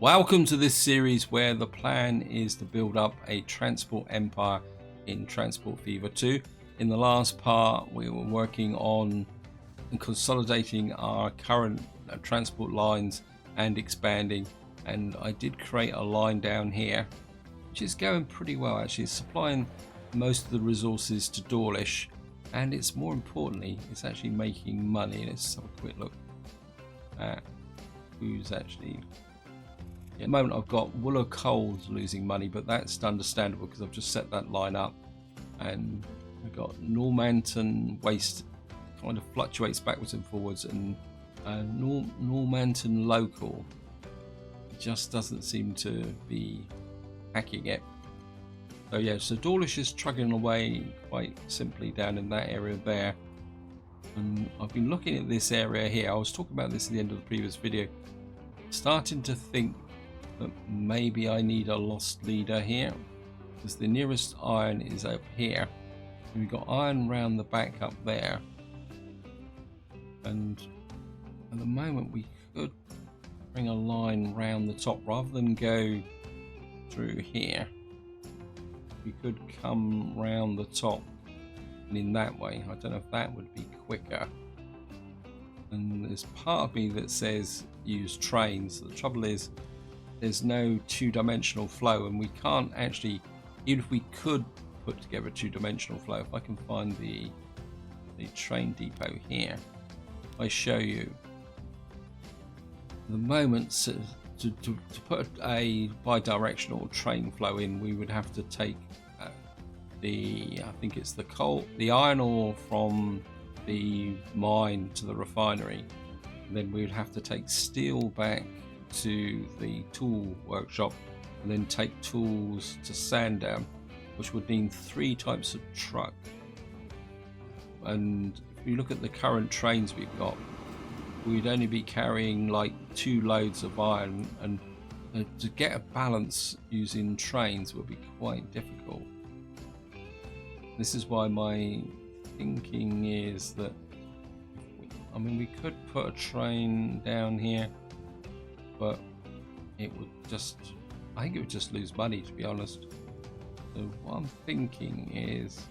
Welcome to this series where the plan is to build up a transport empire in Transport Fever 2. In the last part, we were working on consolidating our current transport lines and expanding, and I did create a line down here which is going pretty well actually. It's supplying most of the resources to Dawlish, and it's more importantly it's actually making money. Let's have a quick look at who's actually at the moment. I've got Wooler Coals losing money, but that's understandable because I've just set that line up, and we've got Normanton Waste kind of fluctuates backwards and forwards, and Normanton Local just doesn't seem to be hacking it. So yeah, so Dawlish is trucking away quite simply down in that area there, and I've been looking at this area here. I was talking about this at the end of the previous video, starting to think that maybe I need a lost leader here, because the nearest iron is over here. We've got iron round the back up there, and at the moment we could bring a line round the top rather than go through here. We could come round the top and in that way. I don't know if that would be quicker. And there's part of me that says use trains. The trouble is there's no two-dimensional flow, and we can't actually, even if we could put together a two-dimensional flow, if I can find the train depot here, I show you the moment to put a bi-directional train flow in, we would have to take I think it's the iron ore from the mine to the refinery, and then we would have to take steel back to the tool workshop, and then take tools to Sandown, which would mean 3 types of truck. And if you look at the current trains we've got, we'd only be carrying like 2 loads of iron, and to get a balance using trains would be quite difficult. This is why my thinking is that we could put a train down here, but it would just, I think it would just lose money, to be honest. So what I'm thinking is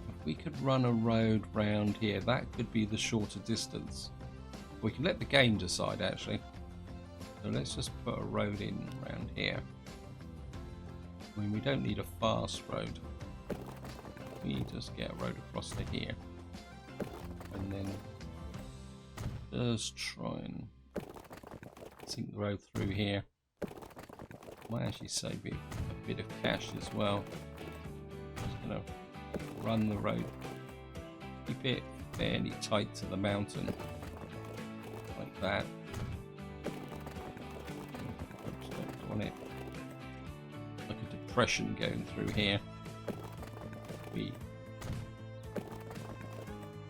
if we could run a road round here, that could be the shorter distance. We can let the game decide actually. So let's just put a road in around here. We don't need a fast road. We just get a road across to here, and then just try and sink the road through here. Might actually save me a bit of cash as well. Just gonna run the road, keep it fairly tight to the mountain. Like that. Don't want it like a depression going through here.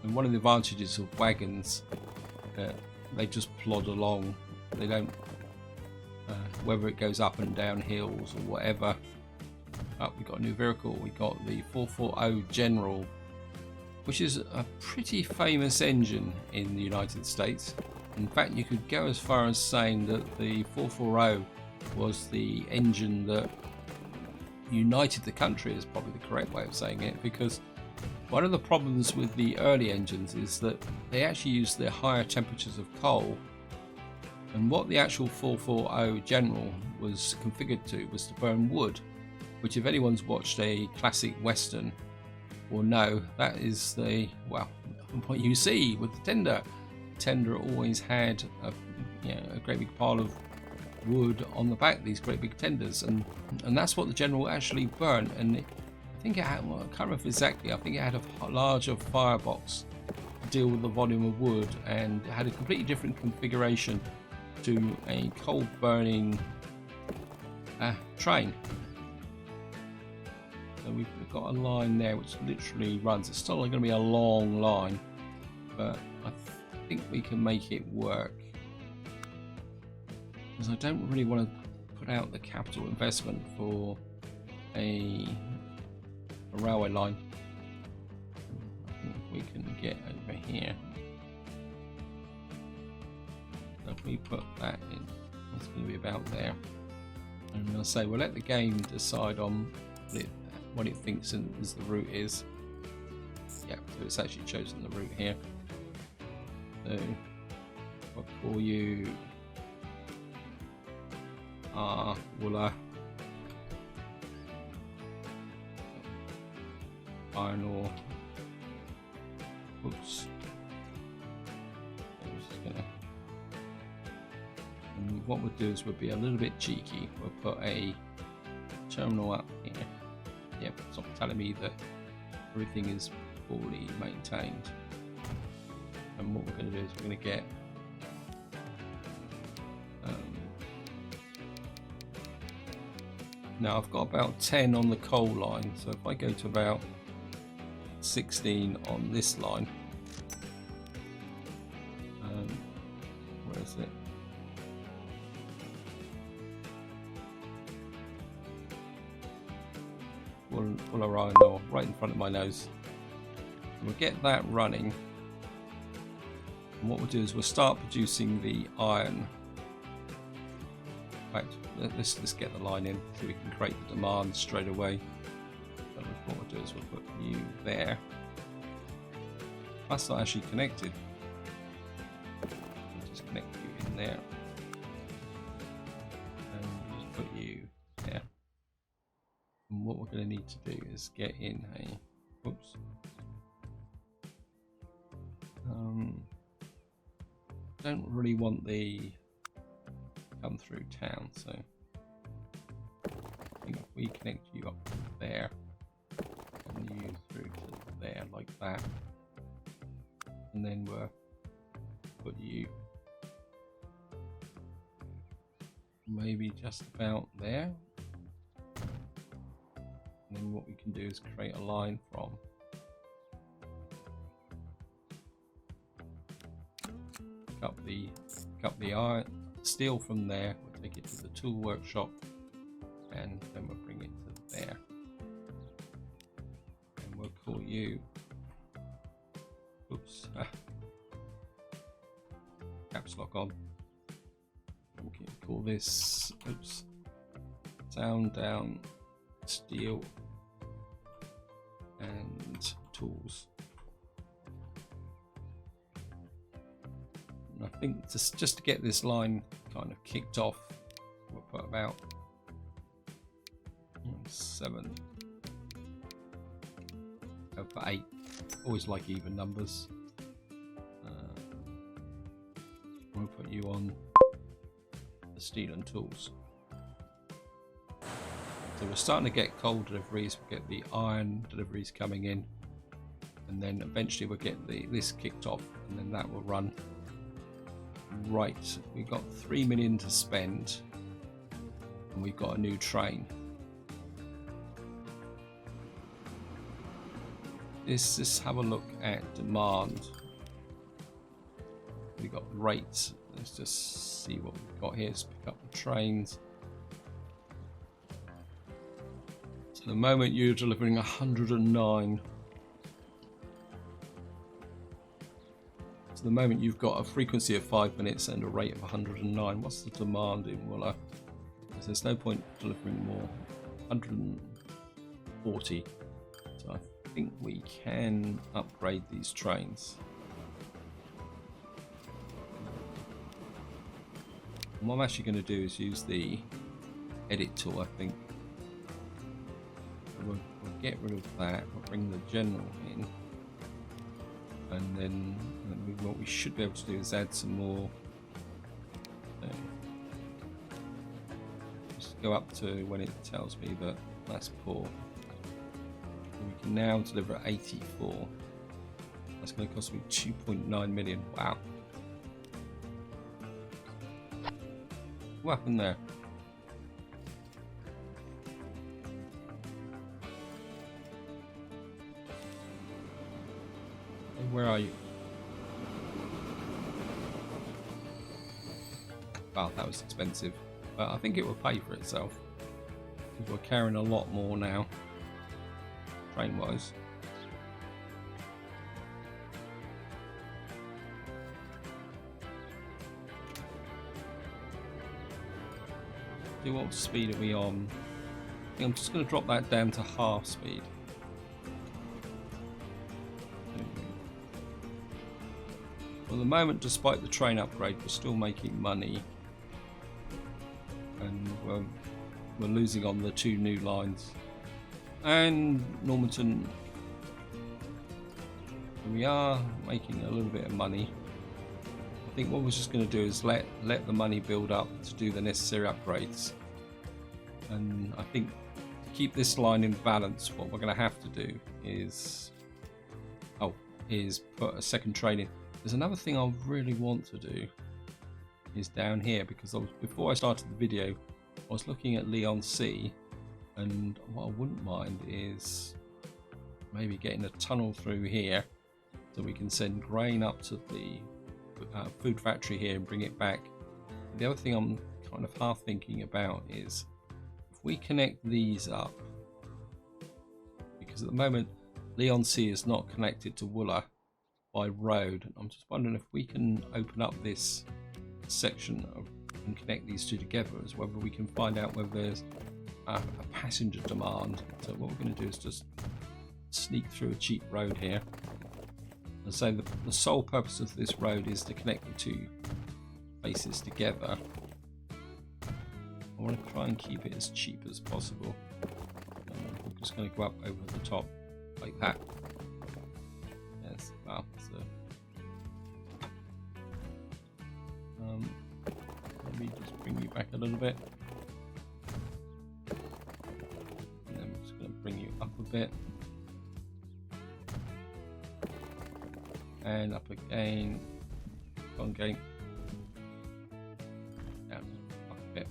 And one of the advantages of wagons, they just plod along. They don't, whether it goes up and down hills or whatever. We got a new vehicle. We got the 440 General, which is a pretty famous engine in the United States. In fact, you could go as far as saying that the 440 was the engine that united the country, is probably the correct way of saying it, because one of the problems with the early engines is that they actually used their higher temperatures of coal, and what the actual 440 General was configured to was to burn wood, which if anyone's watched a classic western will know that is what you see with the tender. Tender always had a great big pile of wood on the back, these great big tenders, and that's what the General actually burnt. And I think it had, well, I can't remember exactly, I think it had a larger firebox to deal with the volume of wood, and it had a completely different configuration to a coal burning train. So we've got a line there which literally runs. It's still going to be a long line, but I think we can make it work, because I don't really want to put out the capital investment for a railway line. I think we can get over here. So if we put that in It's going to be about there. And I'll say we'll let the game decide on what it thinks is the route is. Yeah, so it's actually chosen the route here. So I'll call you irregular iron ore. Oops. And what we'll do is we'll be a little bit cheeky. We'll put a terminal up here. Yep, it's not telling me that everything is fully maintained. And what we're going to do is we're going to get now I've got about 10 on the coal line, so if I go to about 16 on this line, where is it? Full of iron ore right in front of my nose. We'll get that running, and what we'll do is we'll start producing the iron. Right, let's get the line in so we can create the demand straight away. And what we'll do is we'll put you there. That's not actually connected. We'll just connect you in there, and we'll just put you there. And what we're going to need to do is get in a oops. Don't really want the come through town, so I think if we connect you up to there and you through to there like that, and then we'll put you maybe just about there, and then what we can do is create a line from pick up the iron steel from there, we'll take it to the tool workshop, and then we'll bring it to there, and we'll call you oops caps lock on. We can call this oops down steel and tools. I think just to get this line kind of kicked off, we'll put about 7 over 8. Always like even numbers. We'll put you on the steel and tools. So we're starting to get coal deliveries. We'll get the iron deliveries coming in, and then eventually we'll get this kicked off, and then that will run. Right, we've got 3 million to spend, and we've got a new train. Let's just have a look at demand. We've got rates. Let's just see what we've got here. Let's pick up the trains. So at the moment you're delivering 109. The moment you've got a frequency of 5 minutes and a rate of 109. What's the demand in Wooler? There's no point delivering more. 140. So I think we can upgrade these trains. And what I'm actually going to do is use the edit tool, I think. We'll get rid of that. We'll bring the general in. And then what we should be able to do is add some more. Just go up to when it tells me that that's poor. And we can now deliver at 84. That's going to cost me 2.9 million. Wow. What happened there? Where are you? Wow, that was expensive, but I think it will pay for itself because we're carrying a lot more now, train wise. do what speed are we on? I think I'm just going to drop that down to half speed. Well, at the moment, despite the train upgrade, we're still making money, and we're losing on the 2 new lines. And Normanton, we are making a little bit of money. I think what we're just going to do is let the money build up to do the necessary upgrades. And I think to keep this line in balance, what we're going to have to do is put a second train in. There's another thing I really want to do is down here, because before I started the video, I was looking at Leigh-on-Sea, and what I wouldn't mind is maybe getting a tunnel through here so we can send grain up to the food factory here and bring it back. The other thing I'm kind of half thinking about is if we connect these up, because at the moment Leigh-on-Sea is not connected to Wooler by road. I'm just wondering if we can open up this section and connect these two together, as whether we can find out whether there's a passenger demand. So what we're going to do is just sneak through a cheap road here. And so the sole purpose of this road is to connect the two places together. I want to try and keep it as cheap as possible. I'm just going to go up over the top like that. Yes, well, so let me just bring you back a little bit, and then I'm just going to bring you up a bit. And up again, on again, down, up a bit.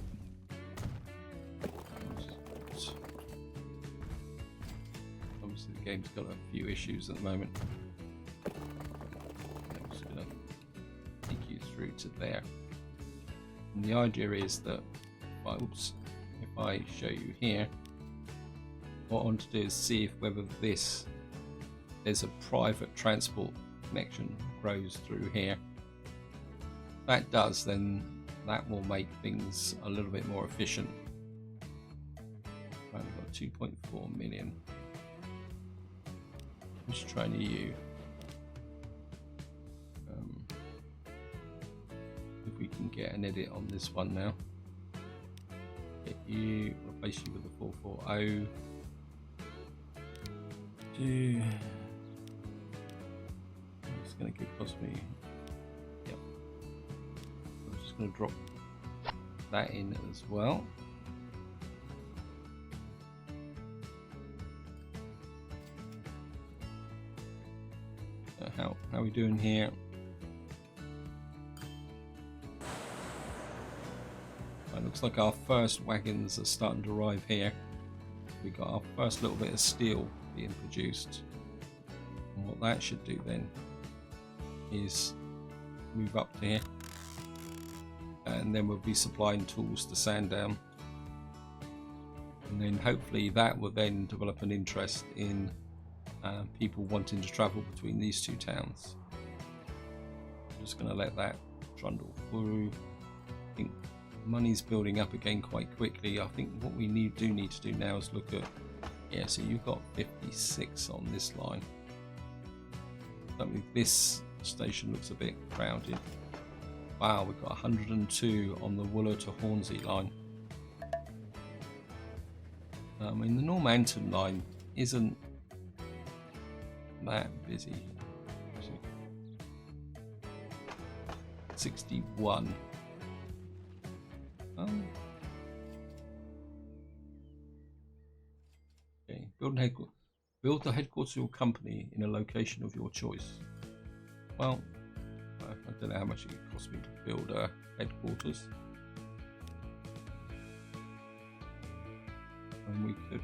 Obviously the game's got a few issues at the moment. I'm just going to take you through to there. And the idea is that, if I show you here, what I want to do is see whether there's a private transport connection grows through here. If that does, then that will make things a little bit more efficient. Right, we've got 2.4 million. Which train are you? If we can get an edit on this one now. Get you, replace you with the 440. It's going to cost me. Yep. I'm just going to drop that in as well. How are we doing here? It looks like our first wagons are starting to arrive here. We got our first little bit of steel being produced, and what that should do then is move up to here, and then we'll be supplying tools to Sandown, and then hopefully that will then develop an interest in people wanting to travel between these two towns. I'm just going to let that trundle through. I think money's building up again quite quickly. I think what we do need to do now is look at, yeah, so you've got 56 on this line. I mean, this station looks a bit crowded. Wow, we've got 102 on the Wooler to Hornsey line. I mean, the Normanton line isn't that busy. 61. Okay, build the headquarters of your company in a location of your choice. Well, I don't know how much it would cost me to build a headquarters. And we could,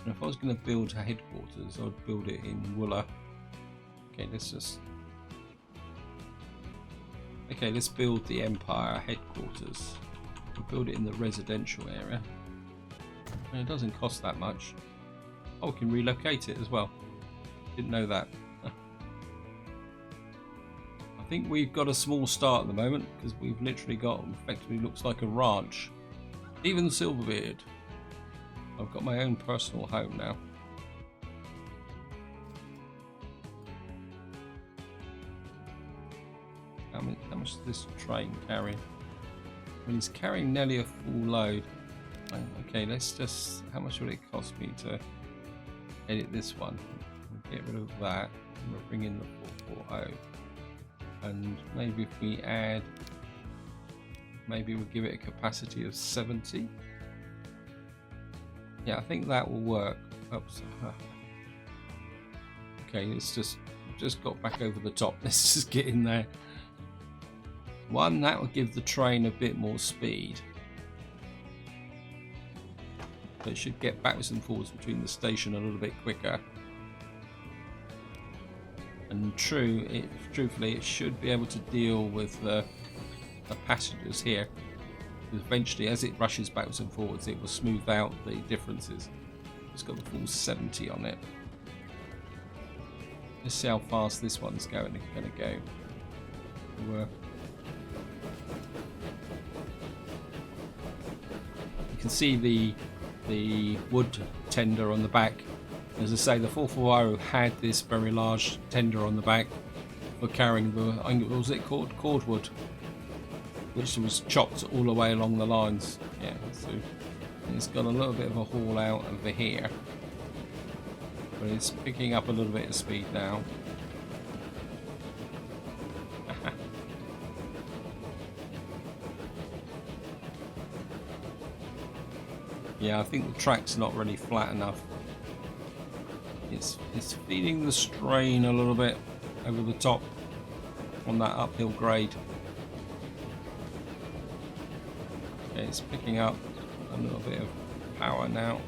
and if I was going to build a headquarters, I'd build it in Wooler. Okay, let's build the Empire headquarters. We'll build it in the residential area. And it doesn't cost that much. Oh, we can relocate it as well. Didn't know that. I think we've got a small start at the moment, because we've literally got, effectively looks like a ranch Even Silverbeard. I've got my own personal home now. How much does this train carry? I mean, it's carrying nearly a full load. Okay, let's just... How much would it cost me to edit this one? We'll get rid of that. And we'll bring in the 440. And maybe if we add... Maybe we'll give it a capacity of 70. Yeah, I think that will work. Oops. Okay, it's just got back over the top. Let's just get in there. One, that will give the train a bit more speed. So it should get backwards and forwards between the station a little bit quicker. And truthfully, it should be able to deal with the passengers here. Because eventually, as it rushes backwards and forwards, it will smooth out the differences. It's got the full 70 on it. Let's see how fast this one's going to go. You can see the wood tender on the back. As I say, the 440 had this very large tender on the back for carrying the, what was it called? Cordwood, which was chopped all the way along the lines. Yeah, so it's got a little bit of a haul out over here, but it's picking up a little bit of speed now. Yeah, I think the track's not really flat enough. It's feeling the strain a little bit over the top on that uphill grade. Okay, it's picking up a little bit of power now.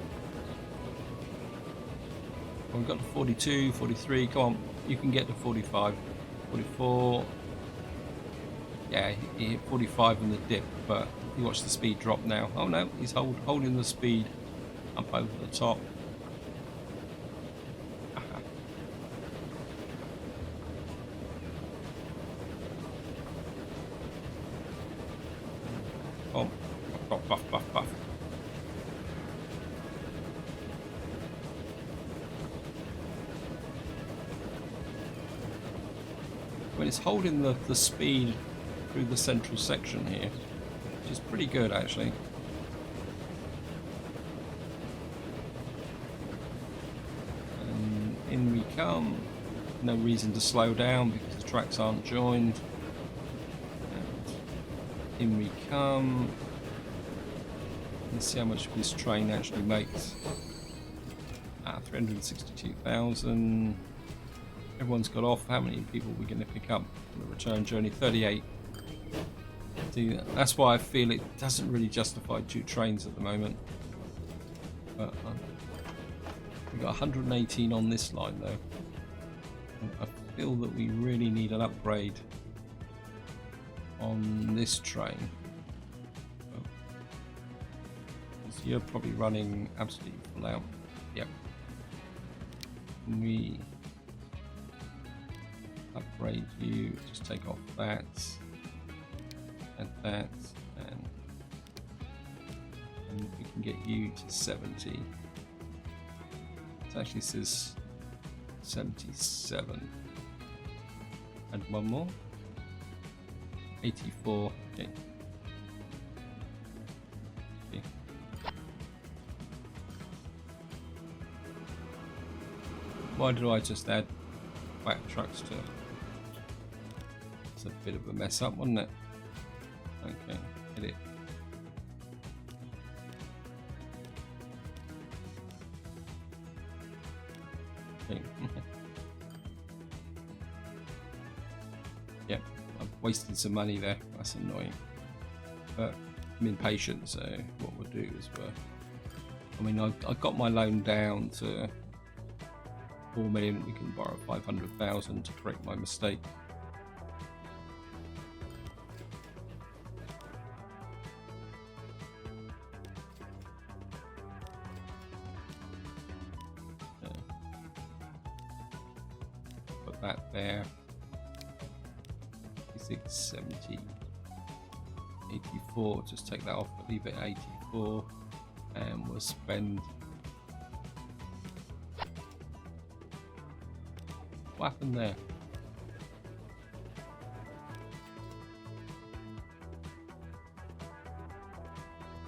Well, we've got to 42, 43, come on, you can get to 45, 44. Yeah, he hit 45 in the dip, but you watch the speed drop now. Oh no, he's holding the speed up over the top. Oh, buff. When it's holding the speed through the central section here, which is pretty good actually. And in we come. No reason to slow down because the tracks aren't joined. And in we come. Let's see how much this train actually makes. 362,000. Everyone's got off. How many people are we going to pick up on the return journey? 38. See, that's why I feel it doesn't really justify 2 trains at the moment. But we've got 118 on this line though. I feel that we really need an upgrade on this train. So you're probably running absolutely full out. Yep. We upgrade you, just take off that and that, and we can get you to 70. It actually says 77. And one more. 84. Okay. Okay. Why did I just add back trucks to? It's a bit of a mess up, wasn't it? Okay, hit it. Okay. Yeah, I've wasted some money there. That's annoying. But I'm impatient, so what we'll do is I mean, I got my loan down to 4 million. We can borrow 500,000 to correct my mistake. Put that there. 56, 70, 84. Just take that off, but leave it at 84. 24, and we'll spend. What happened there?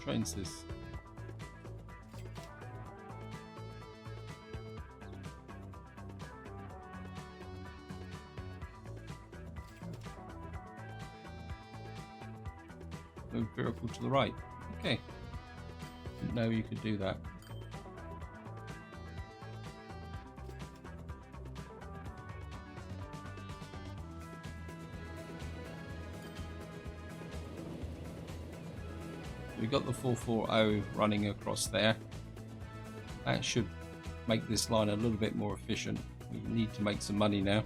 Trains this. Move vehicle to the right. Okay. Didn't know you could do that. We've got the 440 running across there. That should make this line a little bit more efficient. We need to make some money now.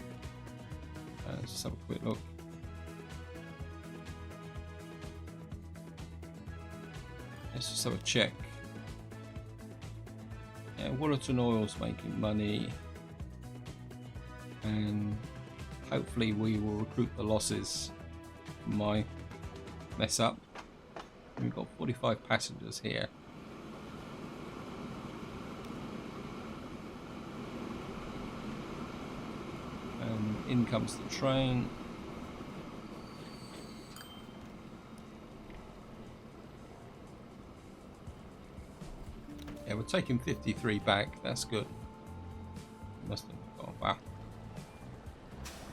Let's just have a quick look. Let's just have a check. Yeah, Wallerton Oil's making money, and hopefully we will recoup the losses from my mess up. We've got 45 passengers here. And in comes the train. Yeah, we're taking 53 back. That's good. Must have got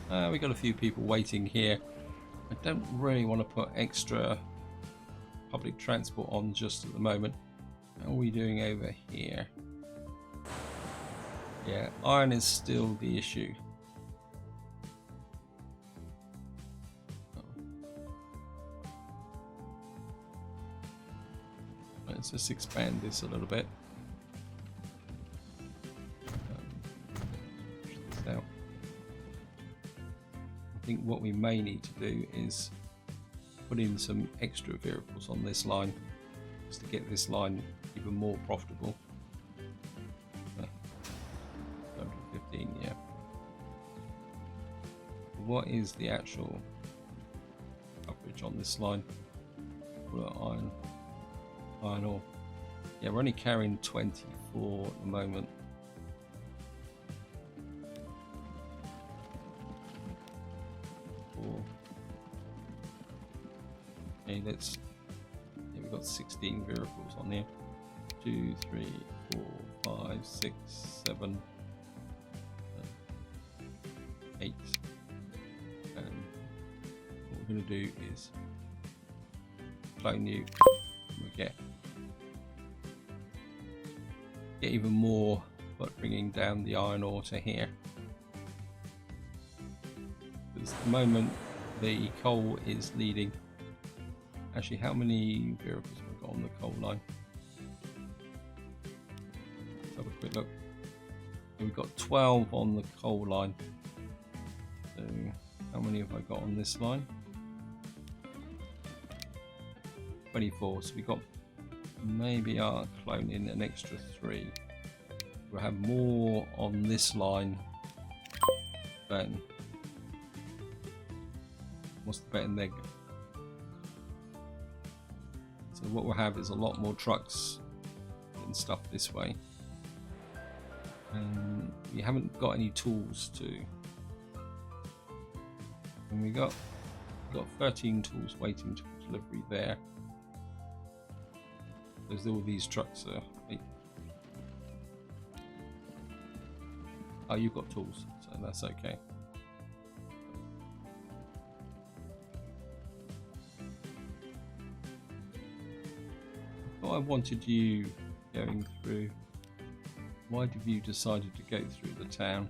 wow. We got a few people waiting here. I don't really want to put extra public transport on just at the moment. How are we doing over here? Yeah, iron is still the issue. Let's just expand this a little bit. Now, I think what we may need to do is put in some extra vehicles on this line just to get this line even more profitable. 215, yeah. What is the actual coverage on this line? Iron ore. Yeah, we're only carrying 24 at the moment. Okay, let's. Yeah, we've got 16 vehicles on here. 2, 3, 4, 5, 6, 7, 8. And what we're going to do is clone you. We'll get even more, but bringing down the iron ore to here. Because at the moment the coal is leading. Actually, how many vehicles have we got on the coal line? Let's have a quick look. We've got 12 on the coal line. So how many have I got on this line? 24. So we've got maybe our clone in an extra 3. We'll have more on this line than what's the betting there? So what we'll have is a lot more trucks and stuff this way. And we haven't got any tools to. And we've got 13 tools waiting for delivery there. There's all these trucks. Oh, you've got tools, so that's okay. I wanted you going through. Why have you decided to go through the town?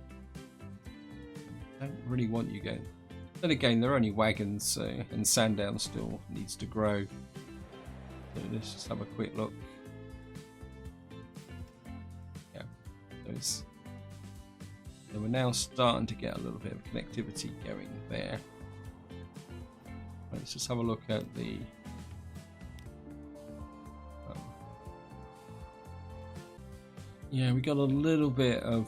I don't really want you going. Then again, they're only wagons, and Sandown still needs to grow. So let's just have a quick look. Yeah, so we're now starting to get a little bit of connectivity going there. Let's just have a look at the. Yeah, we got a little bit of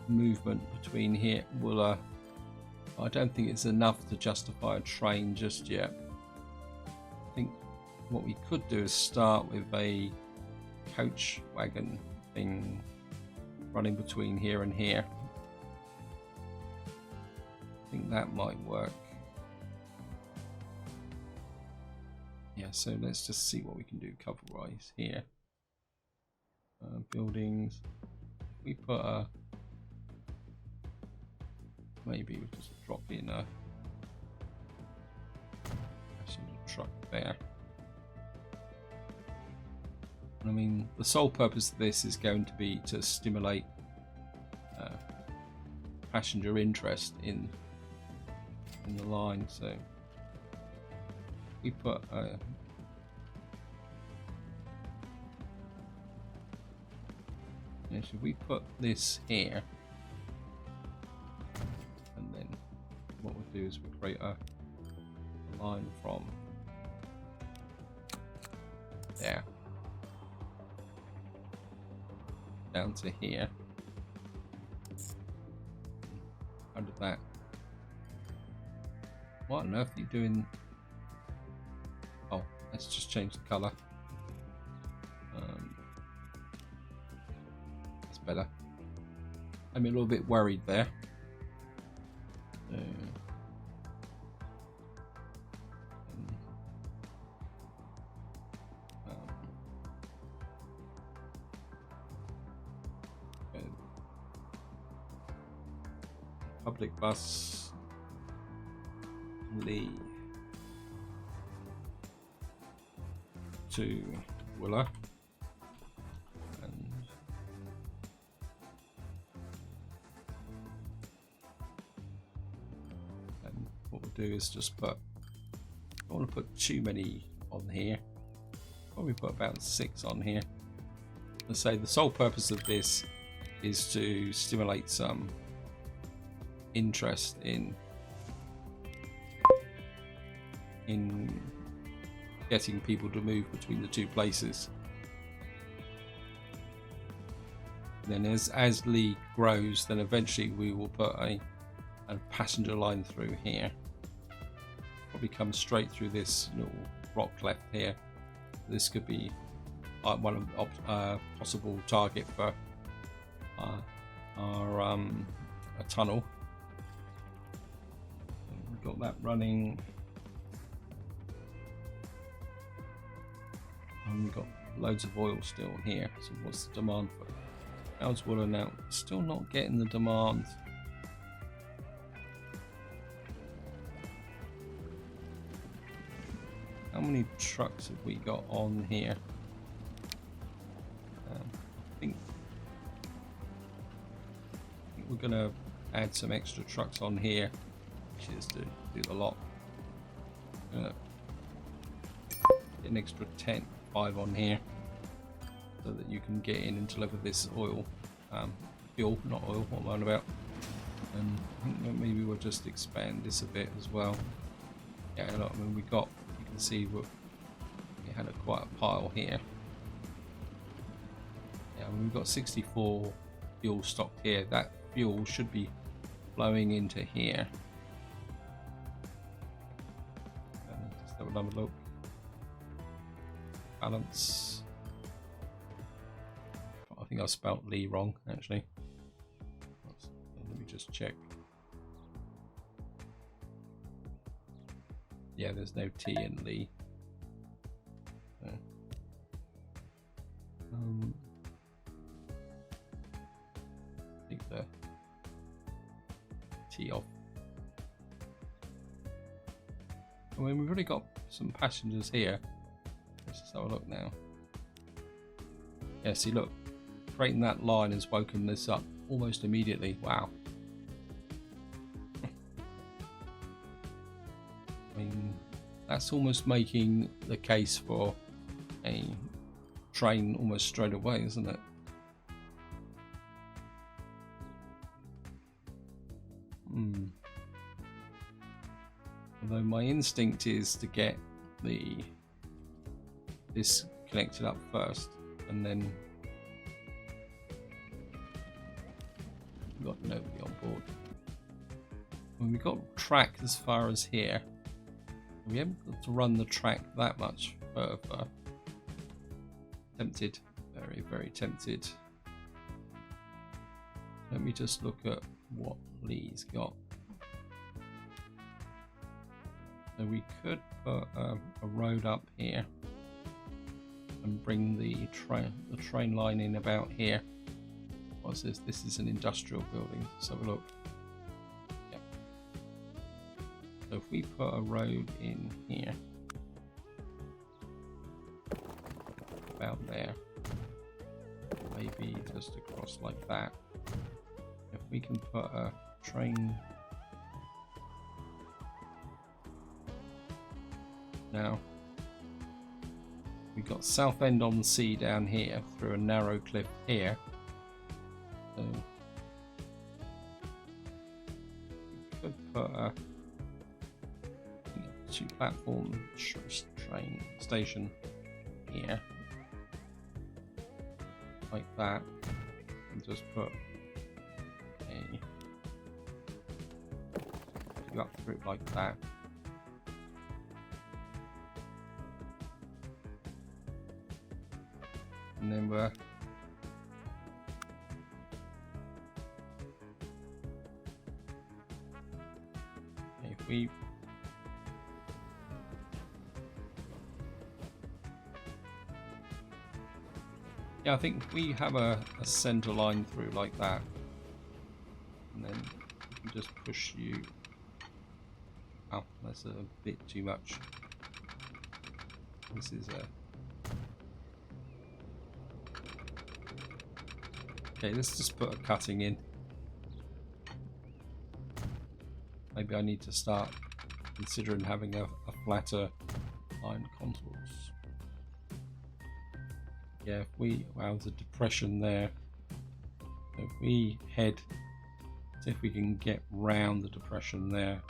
movement between here. Well, I don't think it's enough to justify a train just yet. I think what we could do is start with a coach wagon thing running between here and here. I think that might work. Yeah, so let's just see what we can do cover-wise here. Buildings. We put a... maybe we'll just drop in a passenger truck there. I mean, the sole purpose of this is going to be to stimulate passenger interest in the line. So we put a should we put this here, and then what we'll do is we'll create a line from there down to here. Under that, what on earth are you doing? Oh, let's just change the color. That's better. I'm a little bit worried there. Public bus Lee to Willa, and what we'll do is just put, I don't want to put too many on here, probably put about 6 on here. Let's say the sole purpose of this is to stimulate some interest in getting people to move between the two places. Then as Lee grows, then eventually we will put a passenger line through here. Probably come straight through this little rock cleft here. This could be one of possible target for a tunnel. We've got that running. And we've got loads of oil still here. So what's the demand for? How's water now? Still not getting the demand. How many trucks have we got on here? I think we're gonna add some extra trucks on here, which is to do the lot. Get an extra 5 on here, so that you can get in and deliver this oil, fuel, not oil. What am I on about? And I think that maybe we'll just expand this a bit as well. Yeah, look, I mean, we got. You can see we had quite a pile here. Yeah, I mean, we've got 64 fuel stocked here. That fuel should be flowing into here. Just have another look. Balance. I think I spelt Lee wrong, actually. Let me just check. Yeah, there's no T in Lee. Take the T off. I mean, we've already got some passengers here. Let's just have a look now. Yeah, see, look, creating that line has woken this up almost immediately. Wow. I mean, that's almost making the case for a train almost straight away, isn't it? Although my instinct is to get this connected up first, and then we've got nobody on board. When we got track as far as here, we haven't got to run the track that much further. Tempted, very, very tempted. Let me just look at what Lee's got. So we could put a road up here and bring the train line in about here. What's this? This is an industrial building. Let's have a look. Yeah. So if we put a road in here, about there, maybe just across like that. If we can put a train now, we've got Southend-on-Sea down here through a narrow cliff here. So we could put a two-platform train station here, like that, and just put a up through like that. And then we're if we I think we have a center line through like that, and then we can just push you. Oh, that's a bit too much. This is a okay, let's just put a cutting in. Maybe I need to start considering having a flatter line contours. Yeah, if we, wow, there's a depression there. So if we head, see if we can get round the depression there.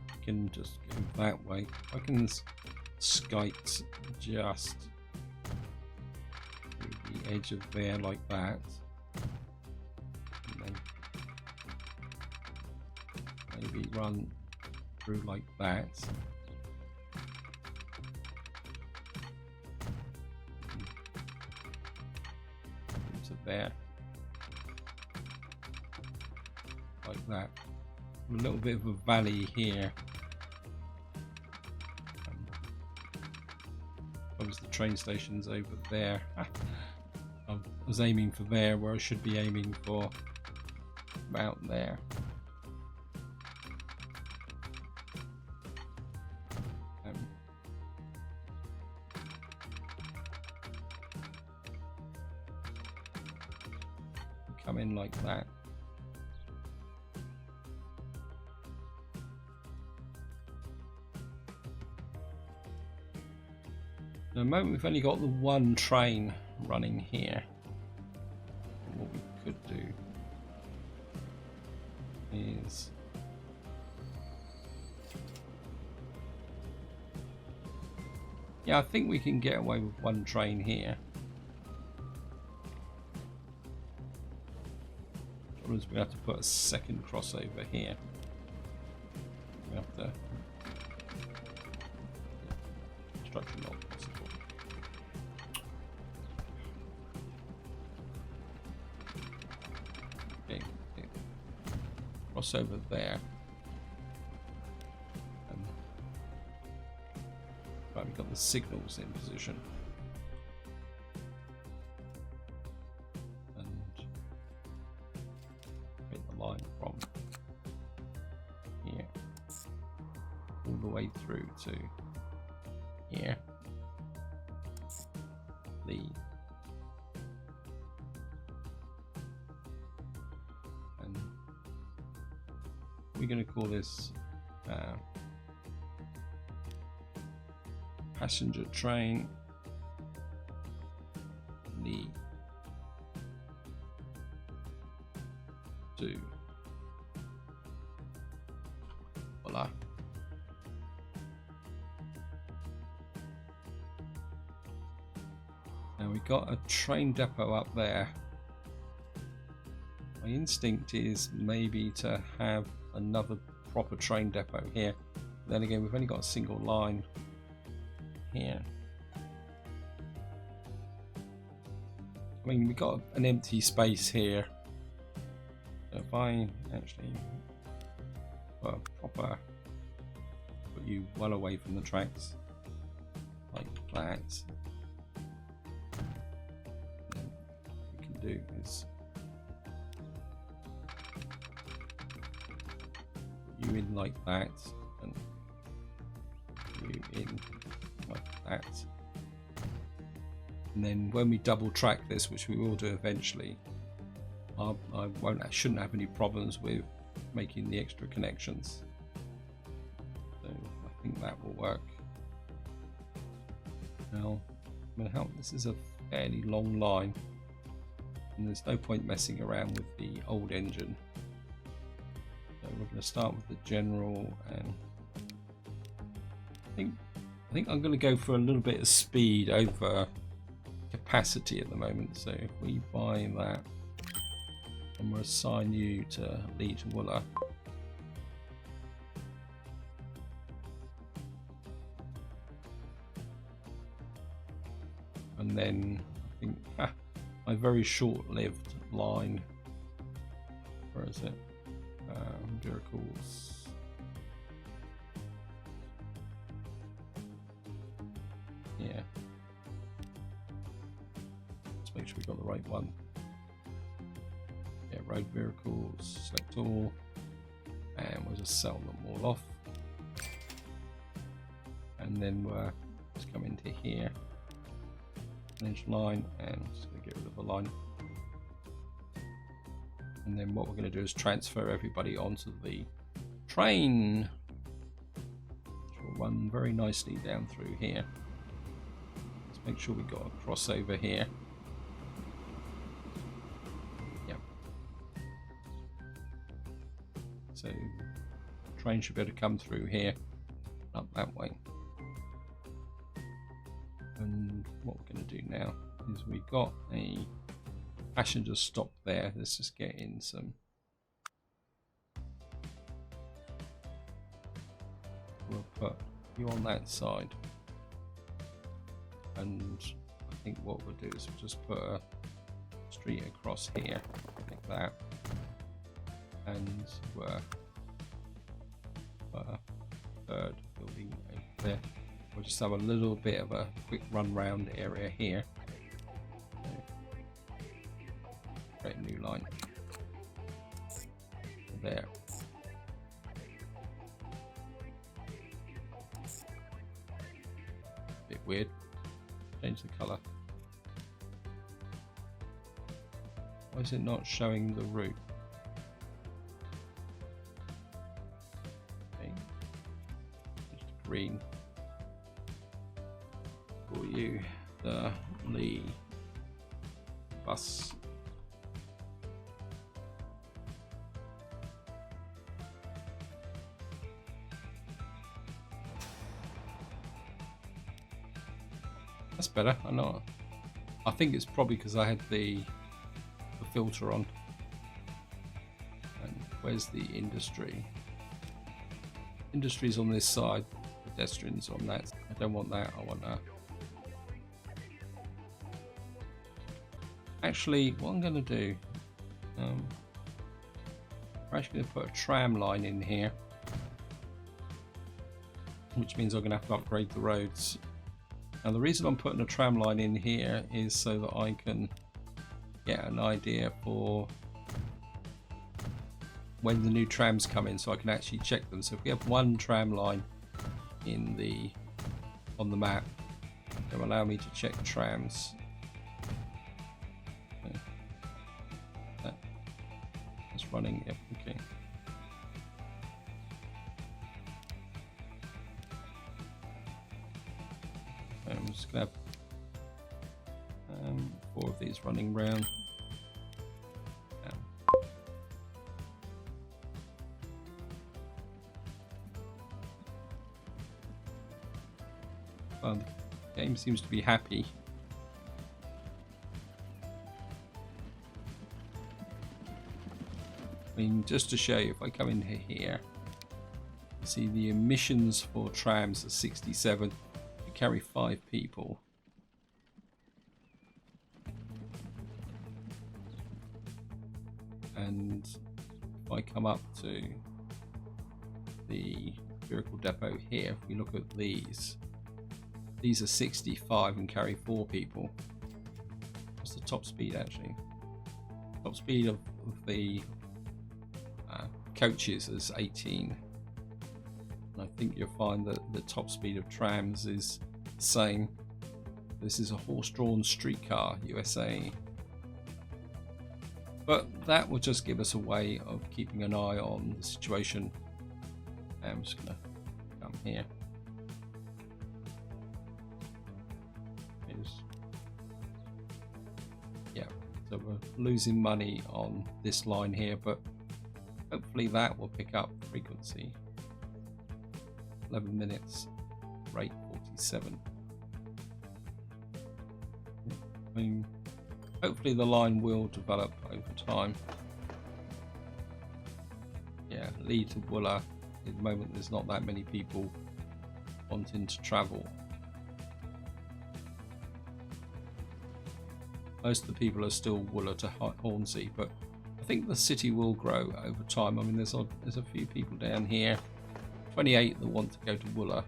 I can just go that way. I can skite just through the edge of there like that, and then maybe run through like that. Into there, like that. A little bit of a valley here. The train station's over there. I was aiming for there where I should be aiming for about there. Come in like that. At the moment we've only got the one train running here. And what we could do is I think we can get away with one train here. Otherwise we have to put a second crossover here. We have to construction not possible. Over there. Right, we've got the signals in position. And get the line from here all the way through to here. We're going to call this passenger train Lee 2. Voila. Now we've got a train depot up there. My instinct is maybe to have another proper train depot here. Then again, we've only got a single line here. I mean, we've got an empty space here. So if I actually put a proper, put you well away from the tracks, like that, then what we can do is put you in like that, and you in like that. And then when we double track this, which we will do eventually, I shouldn't have any problems with making the extra connections. So I think that will work. Now, this is a fairly long line, and there's no point messing around with the old engine. So we're going to start with the general, and I think I'm going to go for a little bit of speed over capacity at the moment. So if we buy that and we'll assign you to Legion Wooler, and then I think my very short-lived line, where is it? Miracles. Yeah. Make sure we got the right one. Yeah, road vehicles, select all, and we'll just sell them all off. And then we'll just come into here, manage line, and just gonna get rid of the line. And then what we're going to do is transfer everybody onto the train, which will run very nicely down through here. Let's make sure we got a crossover here. So the train should be able to come through here, up that way. And what we're going to do now is we've got a passenger stop there. Let's just get in some. We'll put you on that side. And I think what we'll do is we'll just put a street across here, like that. And we're a third building over there. We'll just have a little bit of a quick run round area here. So, create a new line there. Bit weird. Change the color. Why is it not showing the route? Green for you, the Lee bus. That's better. I know. I think it's probably because I had the filter on. And where's the industry? Industry's on this side. Pedestrians on that. I don't want that. I want that. Actually, what I'm going to do, we're actually going to put a tram line in here, which means I'm going to have to upgrade the roads. Now, the reason I'm putting a tram line in here is so that I can get an idea for when the new trams come in, so I can actually check them. So if we have one tram line on the map, it will allow me to check trams. Okay. That's running. Yep. Okay. I'm just gonna have 4 of these running round. The game seems to be happy. I mean, just to show you, if I come in here, See, the emissions for trams are 67. You carry 5 people. And if I come up to the vehicle depot here, if we look at these are 65 and carry 4 people. What's the top speed actually? Top speed of the coaches is 18. And I think you'll find that the top speed of trams is the same. This is a horse-drawn streetcar, USA. But that will just give us a way of keeping an eye on the situation. I'm just going to come here. Yeah, so we're losing money on this line here, but hopefully that will pick up frequency. 11 minutes, rate 47. I mean, hopefully the line will develop over time. Yeah, Lee to Wooler, at the moment there's not that many people wanting to travel. Most of the people are still Wooler to Hornsey, but I think the city will grow over time. I mean, there's a few people down here, 28 that want to go to Wooler.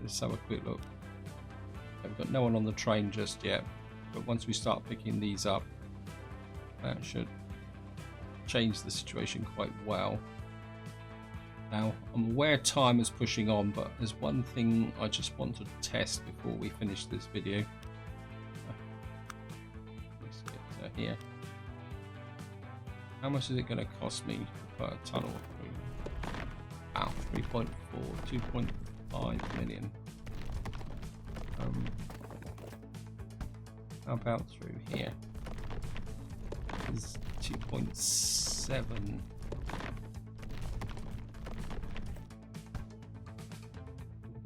Let's have a quick look. We've got no one on the train just yet, but once we start picking these up, that should change the situation quite well. Now, I'm aware time is pushing on, but there's one thing I just want to test before we finish this video. Let's get here. How much is it going to cost me per tunnel? Wow, 3.4, 2.5 million. How about through here? It's 2.7.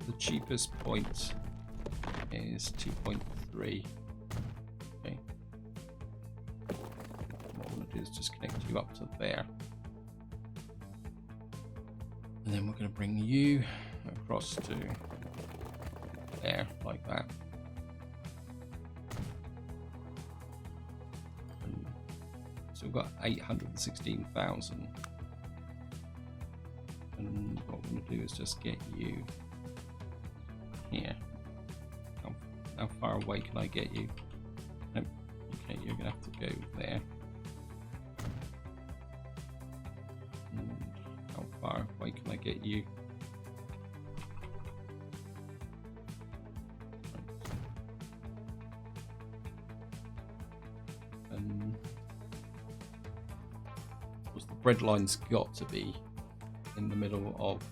The cheapest point is 2.3. Okay. What I'm going to do is just connect you up to there. And then we're going to bring you across to there, like that. And so we've got 816,000. And what we're going to do is just get you here. How far away can I get you? Nope. Okay, you're going to have to go there. And how far away can I get you? And of course the bread line's got to be in the middle of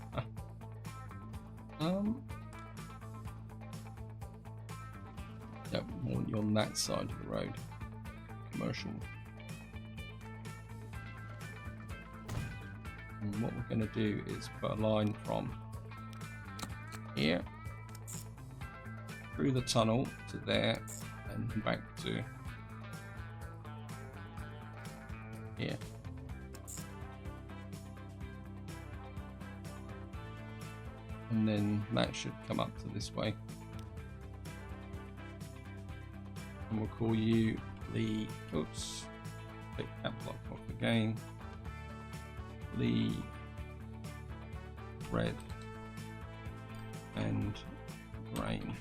more on that side of the road. Commercial. And what we're going to do is put a line from here through the tunnel to there and back to here. And then that should come up to this way. And we'll call you the, oops, take that block off again. The red and grain.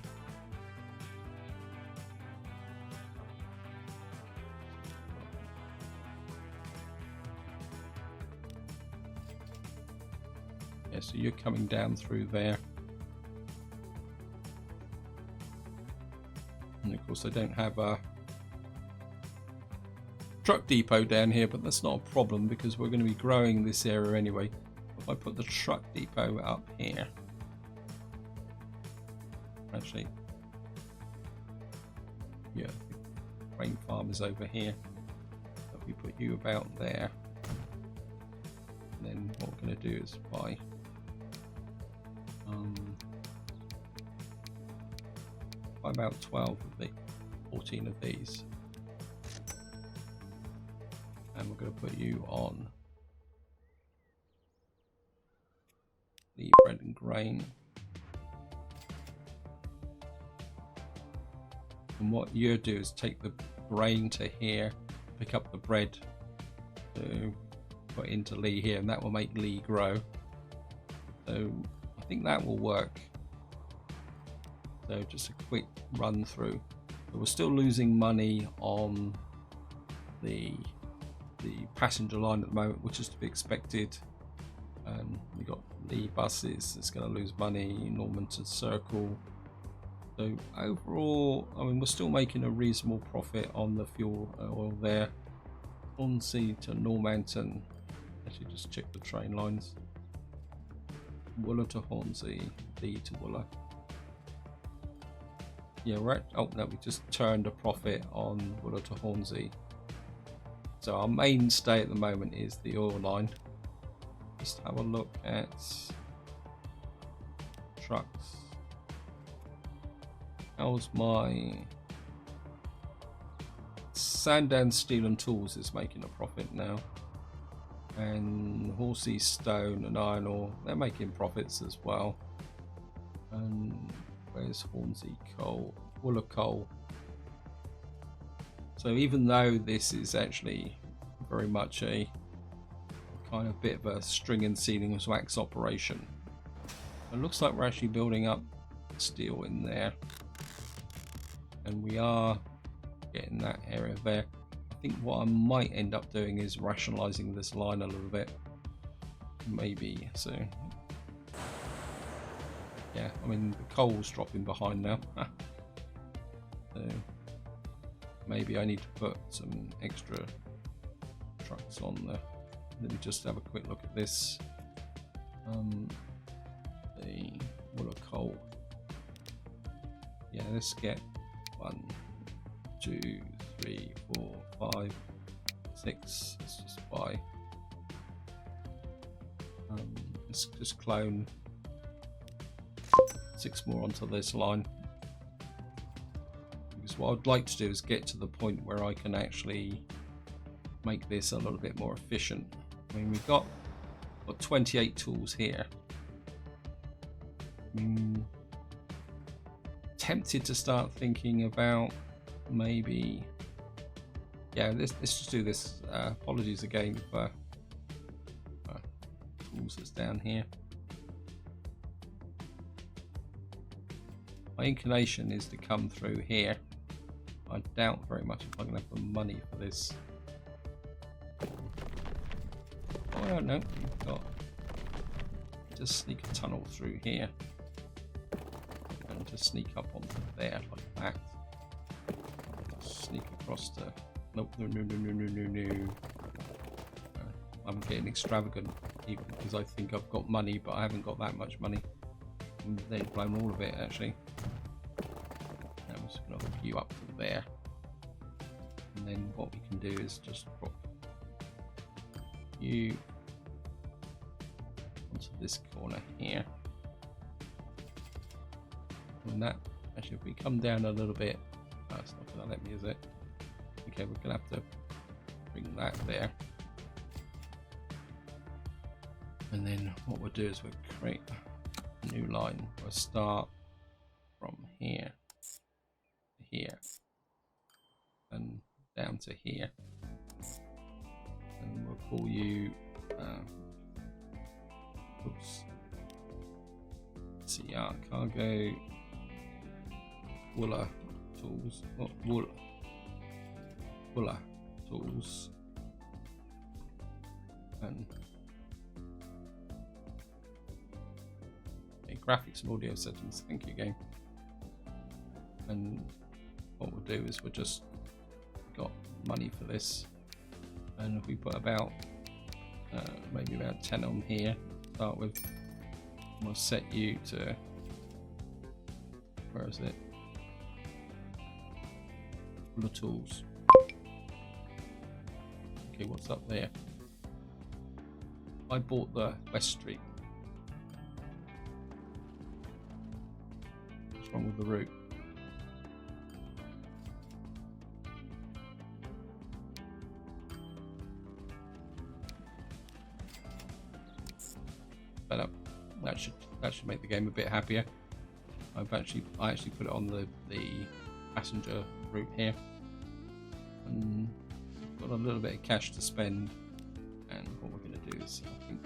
Yeah, so you're coming down through there. And of course I don't have a truck depot down here, but that's not a problem because we're going to be growing this area anyway. If I put the truck depot up here, actually, yeah, the grain farm is over here. If we put you about there, and then what we're going to do is buy about 12 of the 14 of these. And we're going to put you on grain. And what you do is take the grain to here, pick up the bread to put into Lee here, and that will make Lee grow. So I think that will work. So just a quick run through. But we're still losing money on the passenger line at the moment, which is to be expected. We got Lee buses, it's going to lose money. Normanton Circle. So overall, I mean, we're still making a reasonable profit on the fuel oil there. Hornsey to Normanton. Actually, just check the train lines. Wooler to Hornsey, Lee to Wooler. Yeah, right. Oh no, we just turned a profit on Wooler to Hornsey. So our mainstay at the moment is the oil line. Just have a look at trucks. How's my Sandown Steel and Tools is making a profit now, and Horsey Stone and Iron Ore, they're making profits as well. And where's Hornsey Coal? Wooler Coal. So even though this is actually very much a kind of bit of a string and ceilings wax operation, it looks like we're actually building up steel in there, and we are getting that area there. I think what I might end up doing is rationalizing this line a little bit, maybe. So yeah, I mean the coal's dropping behind now. So maybe I need to put some extra trucks on there. Let me just have a quick look at this. The Wooler Coal. Yeah, let's get 1, 2, 3, 4, 5, 6. Let's just buy. Let's just clone 6 more onto this line. Because what I'd like to do is get to the point where I can actually make this a little bit more efficient. I mean, we've got 28 tools here. Tempted to start thinking about maybe, yeah, let's just do this. Apologies again for tools that's down here. My inclination is to come through here. I doubt very much if I'm going to have the money for this. Oh, I don't know. We've got just sneak a tunnel through here and just sneak up onto there like that. Just sneak across to. Nope, no. I'm getting extravagant even because I think I've got money, but I haven't got that much money. They've blown all of it actually. Now I'm just going to hook you up to there, and then what we can do is just drop you onto this corner here. And that actually, if we come down a little bit, oh, it's not going to let me, is it? Okay, we're going to have to bring that there. And then what we'll do is we'll create a new line. We'll start from here to here and down to here. And we'll call you CR Cargo Wooler Tools. Wooler Tools. And graphics and audio settings. Thank you, game. And what we'll do is we'll just got money for this, and if we put about maybe about 10 on here to start with, we'll set you to, where is it? The tools. Okay, what's up there? I bought the West Street. What's wrong with the route? But that should That should make the game a bit happier. I actually put it on the passenger route here, and got a little bit of cash to spend. And what we're going to do is, I think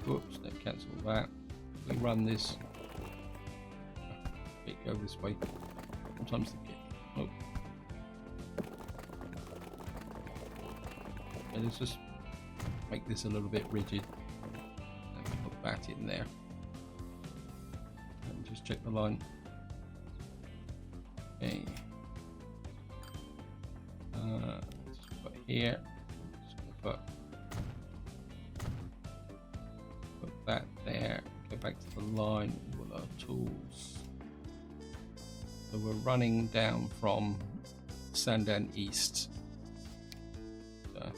whoops, don't cancel that. We run this. It go this way. Sometimes they get. Oh. Okay, let's just make this a little bit rigid. And put that in there. And just check the line. Okay. Just put here. Just gonna put that there. Go back to the line with our tools. So we're running down from Sandown East. So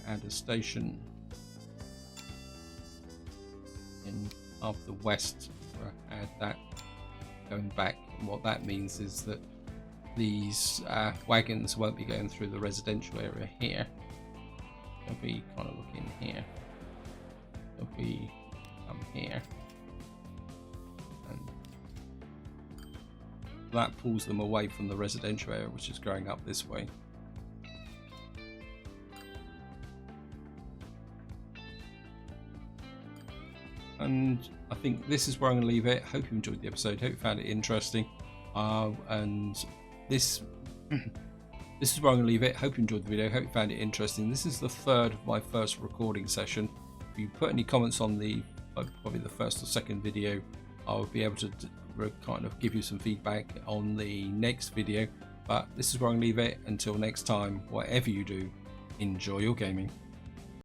add a station in up the west. We'll add that going back. And what that means is that these wagons won't be going through the residential area here. They'll be kind of looking here. They'll be come here. And that pulls them away from the residential area, which is going up this way. And I think this is where I'm going to leave it. Hope you enjoyed the episode. Hope you found it interesting. And this is where I'm going to leave it. Hope you enjoyed the video. Hope you found it interesting. This is the third of my first recording session. If you put any comments on the probably the first or second video, I'll be able to kind of give you some feedback on the next video. But this is where I'm going to leave it. Until next time, whatever you do, enjoy your gaming.